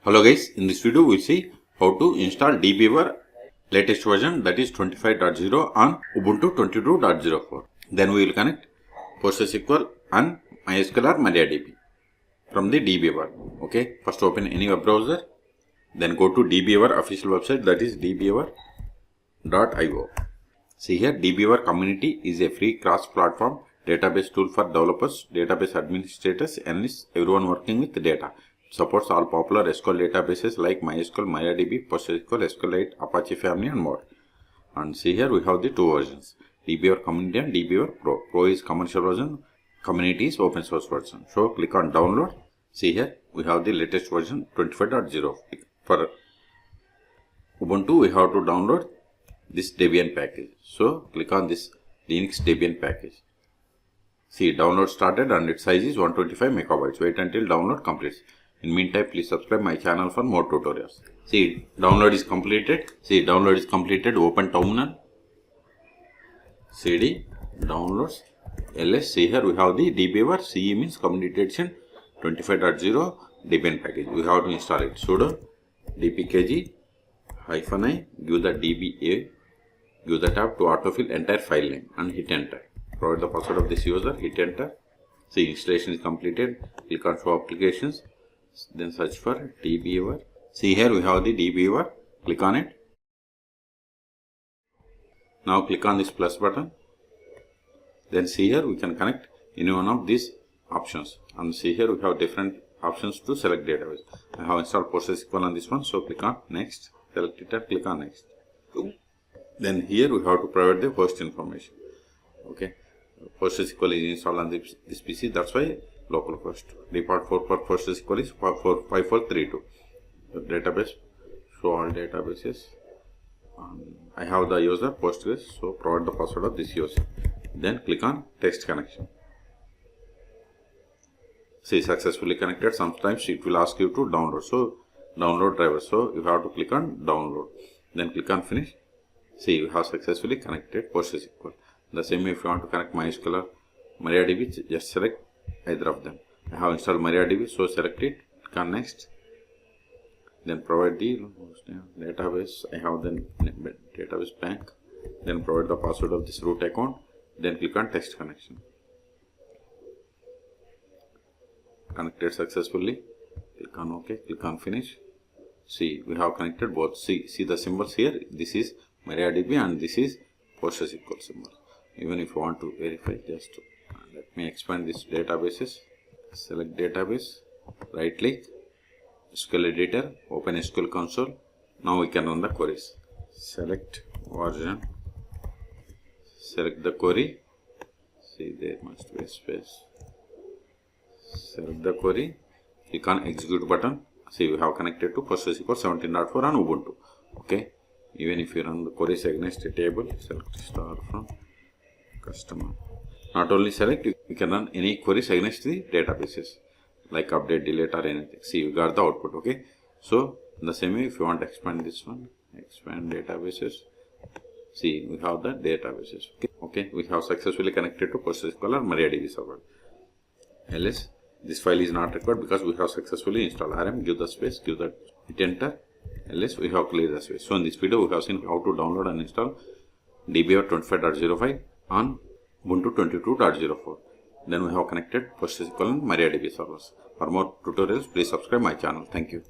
Hello guys, in this video we'll see how to install DBeaver latest version, that is 25.0 on Ubuntu 22.04. Then we will connect PostgreSQL and MySQL or MariaDB from the DBeaver. Okay, first open any web browser, then go to DBeaver official website, that is dbeaver.io. See here, DBeaver community is a free cross-platform database tool for developers, database administrators, analysts, everyone working with data. It supports all popular SQL databases like MySQL, MariaDB, PostgreSQL, SQLite, Apache family and more. And see here we have the two versions, DBeaver Community and DBeaver Pro. Pro is commercial version, Community is open source version. So click on download. See here we have the latest version 25.0. For Ubuntu we have to download this Debian package. So click on this Linux Debian package. See, download started and its size is 125 megabytes. Wait until download completes. In meantime, please subscribe my channel for more tutorials. See, download is completed. See, download is completed. Open terminal. cd downloads ls. See here we have the DBeaver CE means Community Edition 25.0 Debian package. We have to install it. Sudo dpkg -i, give the dba, give the tab to autofill entire file name and hit enter. Provide the password of this user, hit enter. See, installation is completed. Click on show applications, then search for DBeaver. See here we have the DBeaver. Click on it. Now click on this plus button. Then see here we can connect any one of these options. And see here we have different options to select database. I have installed PostgreSQL on this one, so click on next. Select it and click on next. Then here we have to provide the host information. Okay, PostgreSQL is installed on this PC, that's why localhost. Default port for PostgreSQL is 5432. The database, show all databases. I have the user Postgres, so provide the password of this user. Then click on text connection. See, successfully connected. Sometimes it will ask you to download, so download driver, so you have to click on download. Then click on finish. See, you have successfully connected PostgreSQL. The same way if you want to connect MySQL or MariaDB, just select either of them. I have installed MariaDB, so select it, click on next. Then provide the database. I have the database bank. Then provide the password of this root account. Then click on text connection. Connected successfully. Click on OK. Click on finish. See, we have connected both. See the symbols here. This is MariaDB and this is PostgreSQL symbol. Even if you want to verify, just let me expand this databases. Select database. Right click. SQL editor. Open SQL console. Now we can run the queries. Select version. Select the query. See, there must be a space. Select the query. Click on execute button. See, we have connected to PostgreSQL 17.4 on Ubuntu. Okay. Even if you run the queries against a table, select start from customer. Not only select, you can run any queries against the databases like update, delete or anything. See, you got the output. Okay. So in the same way, if you want to expand this one, expand databases. See, we have the databases. Okay. We have successfully connected to PostgreSQL or MariaDB server. ls, this file is not required because we have successfully installed rm. Give the space, give the hit enter. ls, we have cleared the space. So in this video we have seen how to download and install DBeaver 25.05 on Ubuntu 22.04. Then we have connected PostgreSQL and MariaDB servers. For more tutorials, please subscribe my channel. Thank you.